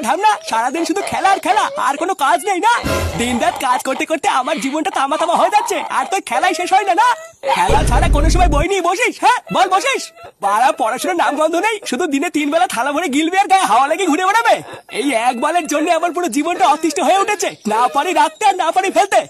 ঢামনা, সারাদিন শুধু খেলা আর খেলা, আর কোনো কাজ নেই না? দিন রাত কাজ করতে করতে আমার জীবনটা তামা তামা হয়ে যাচ্ছে, আর তোর খেলাই শেষ হয় না? না খেলা ছাড়া কোনো সময় বই নিয়ে বসিস? হ্যাঁ বল বসিস? বাড়া পড়াশোনার নাম গন্ধ নেই, শুধু দিনে 3 বেলা থালা ভরে গিলবে আর গায়ে হাওয়া লেগে ঘুরে বেড়াবে। এই এক বালের জন্য আমার পুরো জীবনটা অতিষ্ঠ হয়ে উঠেছে, না পারি রাখতে আর না পারি ফেলতে।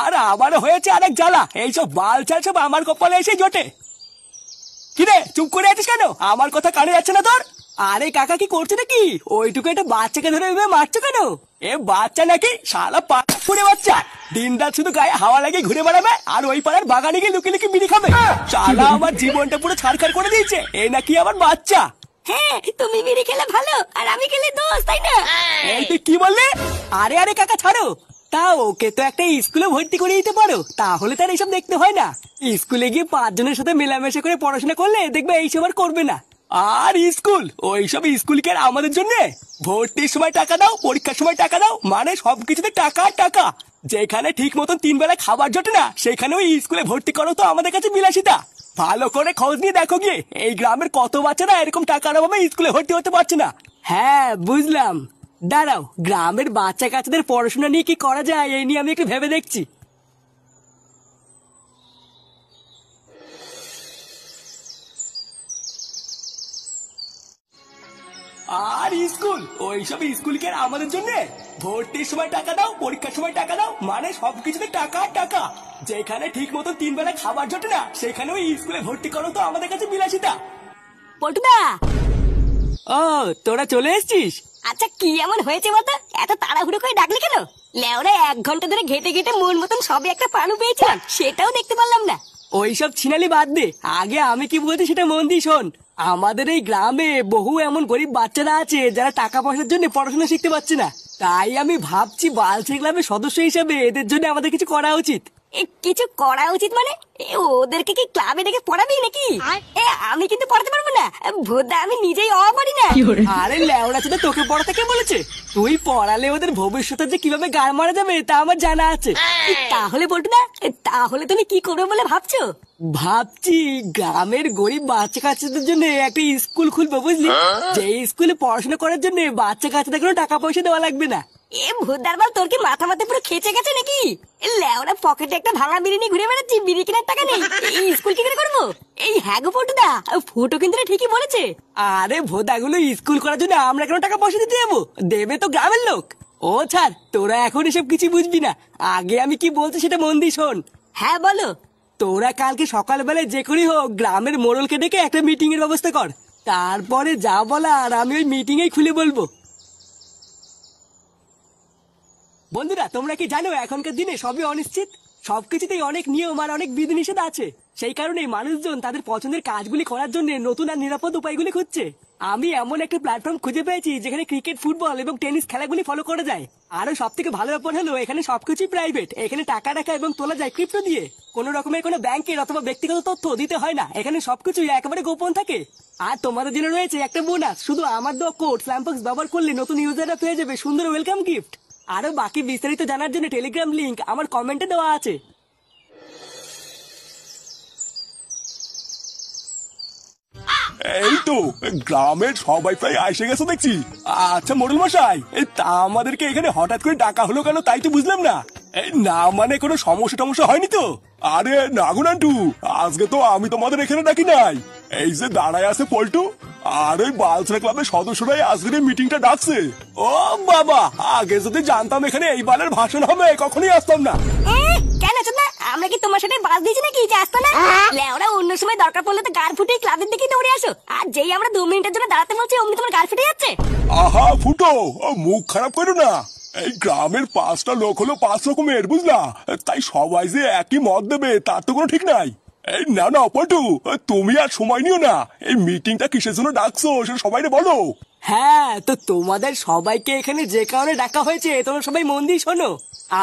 আর আমারও হয়েছে আরেক জ্বালা, এইসব বালছাল সব আমার কপালে এসে জোটে। কিরে চুপ করে আছিস কেন? আমার কথা কানে যাচ্ছে না তোর? আরে কাকা কি করছো নাকি? ওইটুকু একটা বাচ্চাকে ধরে মারছো কেন? এ বাচ্চা নাকি? শালা পাড়ে বাচ্চা, দিন রাত শুধু গায়ে হাওয়া লাগে ঘুরে বেড়াবে, আর ওই পাড়ার বাগানে গিয়ে লুকিয়ে লুকিয়ে বিড়ি খাবে। শালা আমার জীবনটা পুরো ছাড়খাড় করে দিয়েছে, এ নাকি আমার বাচ্চা? হ্যাঁ, তুমি বিড়ি খেলে ভালো আর আমি খেলে দোষ, তাই না? এই তুই কি বললি? আরে আরে কাকা ছাড়ো। তা ওকে তো একটা স্কুলে ভর্তি করে দিতে পারো, তাহলে তার এইসব দেখতে হয় না। স্কুলে গিয়ে 5 জনের সাথে মেলামেশা করে পড়াশোনা করলে দেখবে এইসব আর করবে না। আর স্কুল, ওইসব স্কুল কি আর আমাদের জন্য? ভর্তির সময় টাকা দাও, পরীক্ষার সময় টাকা দাও, মানে সবকিছুতে টাকা আর টাকা। যেখানে ঠিক মতন 3 বেলা খাবার জোটে না, সেখানে ওই স্কুলে ভর্তি করো তো আমাদের কাছে বিলাসিতা। ভালো করে খোঁজ নিয়ে দেখো গিয়ে, এই গ্রামের কত বাচ্চারা এরকম টাকার অভাবে স্কুলে ভর্তি হতে পারছে না। হ্যাঁ বুঝলাম, দাঁড়াও, গ্রামের বাচ্চা কাচ্চাদের পড়াশোনা নিয়ে কি করা যায় এই নিয়ে আমি একটু ভেবে দেখছি। আর স্কুল, ওইসব স্কুল কি আর আমাদের জন্য? ভর্তির সময় টাকা দাও, পরীক্ষার সময় টাকা দাও, মানে সবকিছুতে টাকা আর টাকা। যেখানে ঠিক মতো 3 বেলা খাবার জোটে না, সেখানে ওই স্কুলে ভর্তি করো তো আমাদের কাছে বিলাসিতা। পটুদা, ও তোরা চলে এসেছিস? আচ্ছা কি এমন হয়েছে বলতো, এত তাড়াহুড়ো করে ডাকলি কেন? লেওরা 1 ঘন্টা ধরে ঘেটে ঘেটে মন মতন সবই একটা পানু পেয়েছিলাম, সেটাও দেখতে পারলাম না। ওইসব ছিনালি বাদ দে, আগে আমি কি বলছি সেটা মন দিয়ে শোন। আমাদের এই গ্রামে বহু এমন গরিব বাচ্চারা আছে যারা টাকা পয়সার জন্য পড়াশোনা শিখতে পারছে না। তাই আমি ভাবছি বালছে ক্লাবের সদস্য হিসেবে এদের জন্য আমাদের কিছু করা উচিত। কিছু করা উচিত মানে? ওদেরকে কি ক্লাবে ডেকে পড়াবি নাকি? আমি কিন্তু পড়াতে পারবো না, ভোদা আমি নিজেই পারি না। আরে লেওড়া চোদা, তোকে পড়াতে কে বলেছে? তুই পড়ালে ওদের ভবিষ্যতে যে কিভাবে গাড় মারা যাবে তা আমার জানা আছে। তাহলে বলতো না, তাহলে তুমি কি করবে বলে ভাবছো? ভাবছি গ্রামের গরিব বাচ্চা কাচ্চাদের জন্য একটা স্কুল খুলবো, বুঝলি? যে স্কুলে পড়াশোনা করার জন্য বাচ্চা কাচ্চাদের কোনো টাকা পয়সা দেওয়া লাগবে না। ভোদার বল, তোর কি মাথা মাথা পুরো খেচে গেছে নাকি? লেওরা পকেটে একটা ভাঙা বিড়ি নিয়ে ঘুরে বেড়াচ্ছি, বিড়ি কেনার টাকা নেই, এই স্কুল কি করে করবো? এই হ্যাঁ গো পটুদা, ফুটো কিন্তু ঠিকই বলেছে। আরে ভোদাগুলো স্কুল করার জন্য আমরা কেন টাকা পয়সা দিতে যাবো? দেবে তো গ্রামের লোক। ও ছাড়, তোরা এখন এসব কিছু বুঝবি না, আগে আমি কি বলছি সেটা মন দিয়ে শোন। হ্যাঁ বলো। তোরা কালকে সকালবেলায় যে করেই হোক গ্রামের মোড়লকে ডেকে একটা মিটিং এর ব্যবস্থা কর, তারপরে যা বলার আমি ওই মিটিং এই খুলে বলবো। বন্ধুরা, তোমরা কি জানো এখনকার দিনে সবই অনিশ্চিত, সবকিছুতেই অনেক নিয়ম আর অনেক বিধিনিষেধ আছে। সেই কারণেই মানুষজন তাদের পছন্দের কাজগুলি করার জন্য নতুন আর নিরাপদ উপায়গুলি খুঁজছে। আমি এমন একটা প্ল্যাটফর্ম খুঁজে পেয়েছি যেখানে ক্রিকেট, ফুটবল এবং টেনিস খেলাগুলি ফলো করা যায়। আরো সব থেকে ভালো ব্যাপার হলো এখানে সবকিছুই প্রাইভেট, এখানে টাকা রাখা এবং তোলা যায় ক্রিপ্টো দিয়ে। কোনো রকমের কোনো ব্যাংকের অথবা ব্যক্তিগত তথ্য দিতে হয় না, এখানে সবকিছুই একেবারে গোপন থাকে। আর তোমাদের জন্য রয়েছে একটা বোনাস, শুধু আমার দেওয়া কোড স্ল্যামবক্স ব্যবহার করলে নতুন ইউজাররা পেয়ে যাবে সুন্দর ওয়েলকাম গিফট। আরো বাকি বিস্তারিত জানার জন্য টেলিগ্রাম লিংক আমার কমেন্টে দেওয়া আছে। এই তো গ্রামের সবাই প্রায় এসে গেছে দেখছি। আচ্ছা মোড়ল মশাই, তা আমাদেরকে এখানে হঠাৎ করে ডাকা হলো কেন তাই তো বুঝলাম না। না মানে কোনো সমস্যা টমস্যা হয়নি তো? আরে না গো নান্টু, আজকে তো আমি তোমাদের এখানে ডাকি নাই। এই যে দাঁড়ায় আছে পল্টু আর ওই বালছড়া ক্লাবের সদস্যরাই আজকের মিটিংটা ডাকছে। ও বাবা, আগে যদি জানতাম এখানে এই বালের ভাষণ হবে কখনোই আসতাম না। কেন চোদনা, আমরা কি তোমার সাথে বাস দিয়েছি নাকি যে আসতো না? লেওরা অন্য সময় দরকার পড়লে তো গাড় ফুটে ক্লাবের দিকে দৌড়ে আসো, আর যেই আমরা 2 মিনিটের জন্য দাঁড়াতে বলছি অমনি তোমার গাড় ফুটে যাচ্ছে। আহা ফুটো, মুখ খারাপ করো না। এই গ্রামের 5টা লোক হলো 5 রকমের, বুঝলা? তাই সবাই যে একই মত দেবে তার তো কোনো ঠিক নাই। এই না না পটু, তুমি আর সময় নিও না। এই মিটিংটা কিসের জন্য ডাকছো সেটা সবাইকে বলো। হ্যাঁ, তো তোমাদের সবাইকে এখানে যে কারণে ডাকা হয়েছে তোমরা সবাই মন দিয়ে শোনো।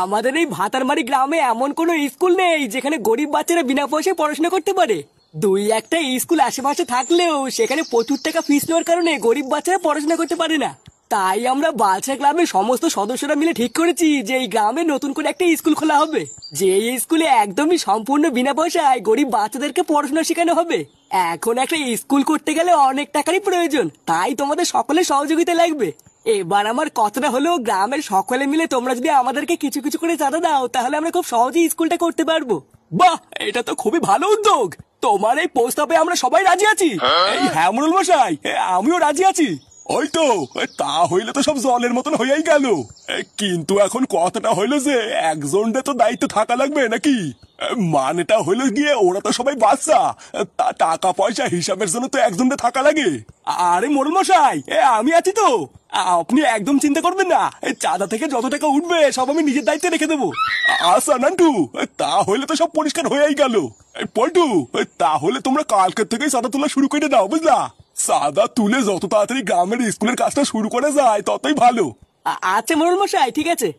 আমাদের এই ভাতারমারি গ্রামে এমন কোনো স্কুল নেই যেখানে গরিব বাচ্চারা বিনা পয়সায় পড়াশোনা করতে পারে। 2-1টা স্কুল আশেপাশে থাকলেও সেখানে প্রচুর টাকা ফিস নেওয়ার কারণে গরিব বাচ্চারা পড়াশোনা করতে পারে না। তাই আমরা বালছা ক্লাবের সমস্ত সদস্যরা মিলে ঠিক করেছি যে এই গ্রামে নতুন করে একটা স্কুল খোলা হবে, যে এই স্কুলে একদমই সম্পূর্ণ বিনা পয়সায় গরিব বাচ্চাদেরকে পড়াশোনা শেখানো হবে। এখন একটা স্কুল করতে গেলে অনেক টাকারই প্রয়োজন, তাই তোমাদের সকলের সহযোগিতা লাগবে। এবার আমার কথাটা হলো, গ্রামের সকলে মিলে তোমরা যদি আমাদেরকে কিছু কিছু করে চাঁদা দাও তাহলে আমরা খুব সহজেই স্কুলটা করতে পারবো। বাহ, এটা তো খুবই ভালো উদ্যোগ। তোমার এই প্রস্তাবে আমরা সবাই রাজি আছি। এই হ্যাঁ মোড়ল মশাই, আমিও রাজি আছি। ওই তো, তা হইলে তো সব জলের মতন হয়েই গেল। কিন্তু এখন কথাটা হইলো যে একজনটা তো দায়িত্ব থাকা লাগবে নাকি? মানেটা হইলো গিয়ে ওরা তো সবাই বাচ্চা, তা টাকা পয়সা হিসাবের জন্য তো একজনটা থাকা লাগে। আরে মোড়ল মশাই, আমি আছি তো, আপনি একদম চিন্তা করবেন না। চাঁদা থেকে যত টাকা উঠবে সব আমি নিজের দায়িত্বে রেখে দেবো। আচ্ছা নান্টু, তা হইলে তো সব পরিষ্কার হয়েই গেল। পল্টু, তাহলে তোমরা কালকের থেকেই চাঁদা তোলা শুরু করে দাও, বুঝলা? চাঁদা তুলে যত তাড়াতাড়ি গ্রামের স্কুলের কাজটা শুরু করা যায় ততই ভালো। আচ্ছা মোড়ল মশাই, ঠিক আছে।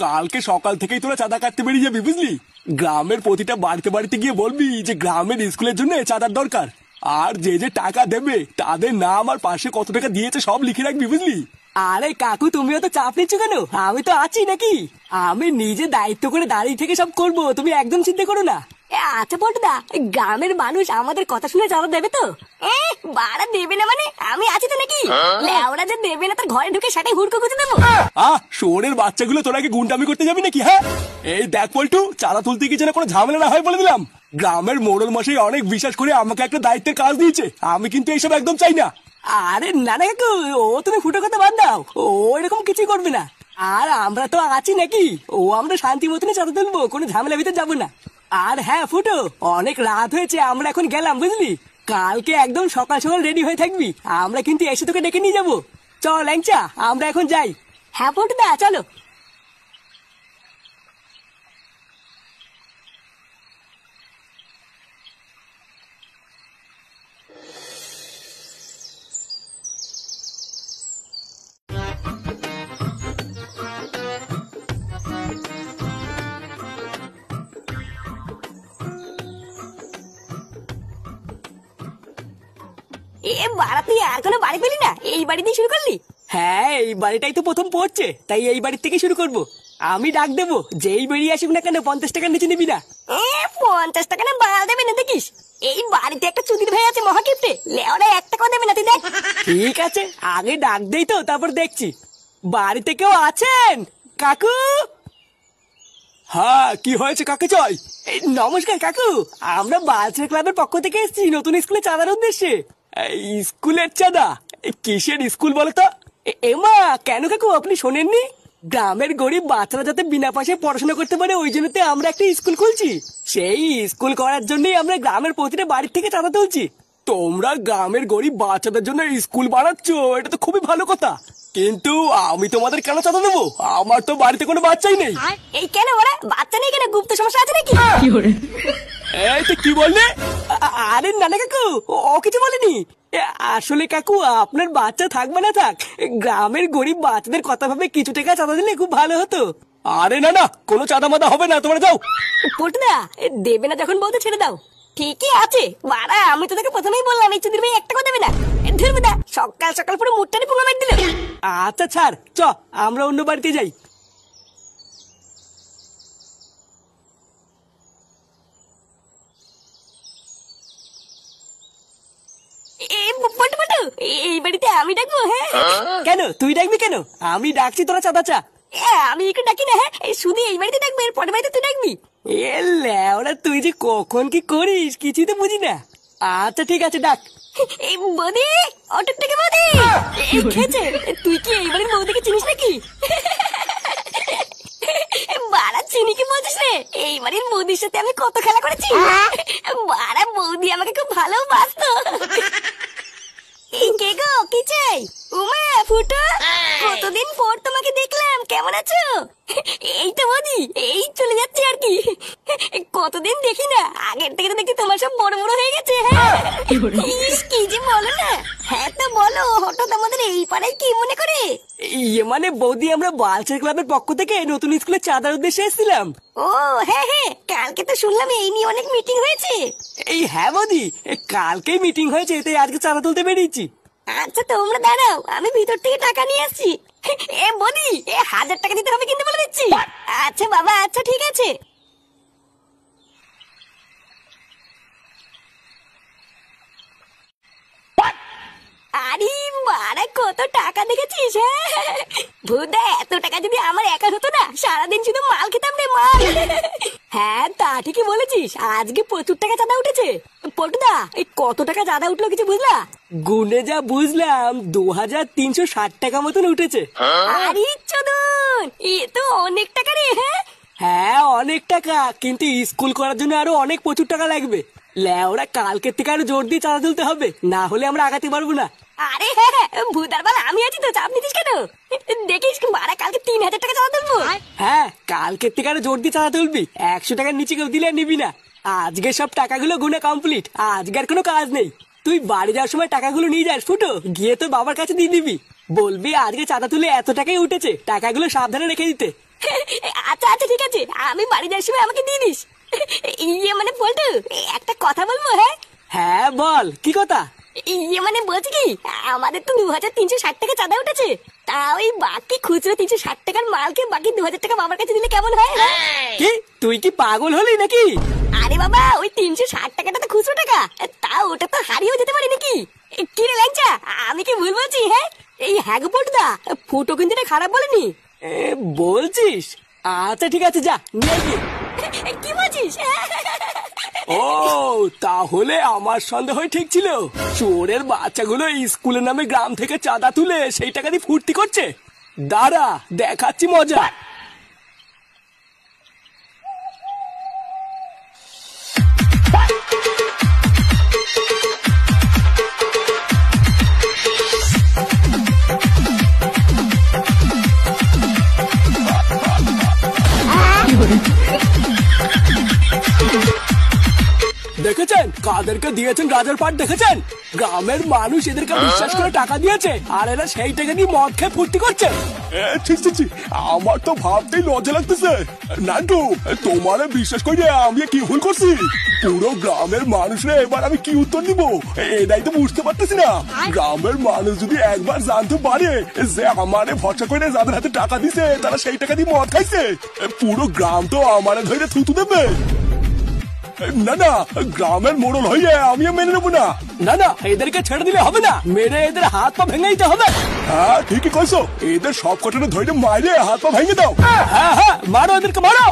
কালকে সকাল থেকেই তোরা চাঁদা কাটতে বেরিয়ে যাবি, বুঝলি? গ্রামের প্রতিটা বাড়িতে বাড়িতে গিয়ে বলবি যে গ্রামের স্কুলের জন্য চাঁদার দরকার। আর যে যে টাকা দেবে তাদের নাম আর পাশে কত টাকা দিয়েছে সব লিখে রাখবি, বুঝলি? আরে কাকু, তুমিও তো চাপ নিচ্ছ কেন? আমি তো আছি নাকি? আমি নিজে দায়িত্ব করে দাঁড়িয়ে থেকে সব করবো, তুমি একদম চিন্তা করো না। আচ্ছা পল্টুদা, গ্রামের মানুষ আমাদের কথা শুনে চাঁদা দেবে তো? বাড়া দেবে না মানে? আমি আছি তো নাকি? লেওরা যে দেবে না তার ঘরে ঢুকে সেটাই হুড়কো খুঁজে দেবো। শোরের বাচ্চাগুলো তোরা কি গুন্ডামি করতে যাবি নাকি? হ্যাঁ, এই দেখ পল্টু, চাঁদা তুলতে গিয়ে যেন কোনো ঝামেলা না হয় বলে দিলাম। গ্রামের মোড়ল মশাই অনেক বিশ্বাস করে আমাকে একটা দায়িত্বের কাজ দিয়েছে, আমি কিন্তু এইসব একদম চাই না। আরে না না কাকু, ও তুমি ফুটো কথা বাদ দাও, ও এরকম কিছুই করবে না। আর আমরা তো আছি নাকি? ও আমরা শান্তি মতনই চাঁদা তুলবো, কোনো ঝামেলা ভিতরে যাবো না। আর হ্যাঁ ফুটো, অনেক রাত হয়েছে, আমরা এখন গেলাম, বুঝলি? কালকে একদম সকাল সকাল রেডি হয়ে থাকবি, আমরা কিন্তু এসে তোকে ডেকে নিয়ে যাবো। চল ল্যাংচা, আমরা এখন যাই। হ্যাঁ পল্টুদা, চলো। বাড়া, তুই আর কোনো বাড়ি পেলি না? এই বাড়ি দিয়ে শুরু করলি? হ্যাঁ, এই বাড়িটাই তো প্রথম পড়ছে, তাই এই বাড়ির থেকে শুরু করব। আমি ডাক দেবো, যেই বেরিয়ে আসুক না কেন 50 টাকার নিচে নিবি না। 50 টাকা না বাড়া দেবে না দেখিস? এই বাড়িতে একটা চুদির ভাই আছে মহাকিপ্টে, লেওরা 1 টাকাও দেবে না, তুই দেখ। ঠিক আছে, আগে ডাক দেই তো, তারপর দেখছি। বাড়িতে কেউ আছেন? কাকু? হ্যাঁ, কি হয়েছে? কাকে চাই? নমস্কার কাকু, আমরা বাচ্চা ক্লাবের পক্ষ থেকে এসেছি নতুন স্কুলে চাঁদার উদ্দেশ্যে। স্কুলের চাঁদা? কিসের স্কুল বলো তো? এমা, কেন কাকু আপনি শোনেননি? গ্রামের গরিব বাচ্চারা যাতে বিনা পয়সায় পড়াশোনা করতে পারে, ওই জন্যতে আমরা একটা স্কুল খুলছি। সেই স্কুল করার জন্যই আমরা গ্রামের প্রতিটা বাড়ির থেকে চাঁদা তুলছি। তোমরা গ্রামের গরিব বাচ্চাদের জন্য স্কুল বানাচ্ছ, এটা তো খুবই ভালো কথা। কিন্তু আমি তোমাদের কেন চাঁদা দেবো? আমার তো বাড়িতে কোনো বাচ্চাই নেই। এই কেন ওরা বাচ্চা নেই কেন? গুপ্ত সমস্যা আছে নাকি? এই তো কি বললে? আরে না না কাকু, ও কিছু বলেনি। আসলে কাকু, আপনার বাচ্চা থাকবে না থাক, গ্রামের গরিব বাচ্চাদের কথা ভাবে কিছু টাকা চাঁদা দিলে খুব ভালো হতো। আরে না না, কোনো চাঁদা মাদা হবে না, তোমরা যাও। পল্টুদা, দেবে না যখন বলতে ছেড়ে দাও। ঠিকই আছে বাড়া, আমি তো তোকে প্রথমেই বললাম এই চুদির ভাই 1 টাকা দেবে না। ধরবেদা, সকাল সকাল পুরো মুটটানি পুঙ্গা মার দিল। আচ্ছা ছাড়, চ আমরা অন্য বাড়িতে যাই। এই বাড়িতে আমি ডাকবো? হ্যাঁ কেন তুই ডাকবি কেন? আমি ডাকছি, তোরা চাঁদা চা। আমি একটু ডাকি না? হ্যাঁ, শুধু এই বাড়িতে ডাকবে, এর পরের বাড়িতে তুই ডাকবি? ওরা তুই যে কখন কি করিস কিছুই তো বুঝি না। আচ্ছা ঠিক আছে, ডাক। এই বৌদি, অটোর থেকে বৌদি খেয়েছে। তুই কি এই বাড়ির বৌদিকে চিনিস নাকি? বাড়া, চিনি কি বলছিস রে? এই বাড়ির বৌদির সাথে আমি কত খেলা করেছি। বাড়া, বৌদি আমাকে খুব ভালোবাসতো। এই কে গো, কি চাই? উমা, ফুটো, কতদিন পর তোমাকে দেখলাম, কেমন আছো? এই তো বৌদি, এই চলে যাচ্ছে আর কি। কতদিন দেখি না, আগের থেকে তো দেখি তোমার সব বড় বড় হয়ে গেছে। হ্যাঁ, কি যে বলো না। হ্যাঁ তো বলো, হঠাৎ আমাদের এই পাড়ায় কি মনে করে? মানে বৌদি, আমরা বালচার ক্লাবের পক্ষ থেকে নতুন স্কুলে চাঁদার উদ্দেশ্যে এসেছিলাম। ও হ্যাঁ হ্যাঁ, কালকে তো শুনলাম এই নিয়ে অনেক মিটিং হয়েছে। হ্যাঁ বৌদি, কালকেই মিটিং হয়েছে, তাই আজকে চাঁদা তুলতে বেরিয়েছি। আচ্ছা তোমরা দাঁড়াও, আমি ভিতর থেকে টাকা নিয়ে আসছি। বৌদি, 1000 টাকা দিতে হবে কিন্তু বলে দিচ্ছি। আচ্ছা বাবা, আচ্ছা ঠিক আছে। কত টাকা দেখেছিস? হ্যাঁ ভুদা, এত টাকা যদি আমার একা হতো না, সারাদিন শুধু মাল খেতাম রে, মাল। হ্যাঁ তা ঠিকই বলেছিস, আজকে প্রচুর টাকা চাঁদা উঠেছে। পটুদা, এই কত টাকা চাঁদা উঠলো কিছু বুঝলা? গুনে যা বুঝলাম 2360 টাকা মতন উঠেছে। আরে চোদন, এ তো অনেক টাকা রে। হ্যাঁ হ্যাঁ অনেক টাকা, কিন্তু স্কুল করার জন্য আরো অনেক প্রচুর টাকা লাগবে। লেওরা কালকের থেকে আরো জোর দিয়ে চাঁদা তুলতে হবে, না হলে আমরা আগাতে পারবো না। আরে হ্যাঁ হ্যাঁ, ভুদার বাল আমি আছি তো, চাপ নিতিস কেন? দেখিস বাড়া কালকে 3000 টাকা চাঁদা তুলবো। হ্যাঁ কালকের থেকে আরো জোর দিয়ে চাঁদা তুলবি, 100 টাকার নিচে কেউ দিলে নিবি না। আজকে সব টাকাগুলো গুনে কমপ্লিট, আজকে আর কোনো কাজ নেই। তুই বাড়ি যাওয়ার সময় টাকাগুলো নিয়ে যাস ফুটো, গিয়ে তো বাবার কাছে দিয়ে দিবি, বলবি আজকে চাঁদা তুলে এত টাকাই উঠেছে, টাকাগুলো সাবধানে রেখে দিতে। আচ্ছা আচ্ছা ঠিক আছে, আমি বাড়ি যাওয়ার সময় আমাকে দিয়ে দিস। ইয়ে মানে পল্টু, একটা কথা বলবো? হ্যাঁ হ্যাঁ বল, কি কথা? ইয়ে মানে বলছি কি, আমাদের তো 2360 টাকা চাঁদা উঠেছে, তা ওই বাকি খুচরো 360 টাকার মালকে বাকি 2000 টাকা বাবার কাছে দিলে কেমন হয়? কি তুই কি পাগল হলি নাকি? আরে বাবা, ওই 360 টাকাটা তো খুচরো টাকা, তা ওটা তো হারিয়েও যেতে পারে নাকি? কি রে ল্যাংচা, আমি কি ভুল বলছি? হ্যাঁ এই হ্যাঁ গো পল্টুদা, ফুটো কিন্তু এটা খারাপ বলেনি। বলছিস? আচ্ছা ঠিক আছে, যা নিয়ে গিয়ে। কি বলছিস? ও তাহলে আমার সন্দেহ ঠিক ছিল, চোরের বাচ্চাগুলো স্কুলের নামে গ্রাম থেকে চাঁদা তুলে সেই টাকা দিয়ে ফুর্তি করছে। দাঁড়া দেখাচ্ছি মজা। দেখেছেন কাদেরকে দিয়েছেন রাজার পাট? দেখেছেন গ্রামের মানুষ এদেরকে বিশ্বাস করে টাকা দিয়েছে, আর এরা সেই টাকা দিয়ে মদ খেয়ে ফুর্তি করছে। আমার তো ভাবতেই লজ্জা লাগতেছে। নান্টু, তোমারে বিশ্বাস করে আমি কি ভুল করছি? পুরো গ্রামের মানুষরা এবার আমি কি উত্তর দিব এটাই তো বুঝতে পারতেছি না। গ্রামের মানুষ যদি একবার জানতে পারে যে আমারে ভরসা করে যাদের হাতে টাকা দিছে তারা সেই টাকা দিয়ে মদ খাইছে, পুরো গ্রাম তো আমারে ধরে থুতু দেবে। না না, গ্রামের মোড়ল হইয়ে আমিও মেনে নেবো না। না না, এদেরকে ছেড়ে দিলে হবে না, মেরে এদের হাত পা ভেঙে দিতে হবে। হ্যাঁ ঠিকই কইছো, এদের সব কটানে ধরে মাইরে হাত পা ভেঙে দাও। হ্যাঁ হ্যাঁ, মারো এদেরকে, মারো।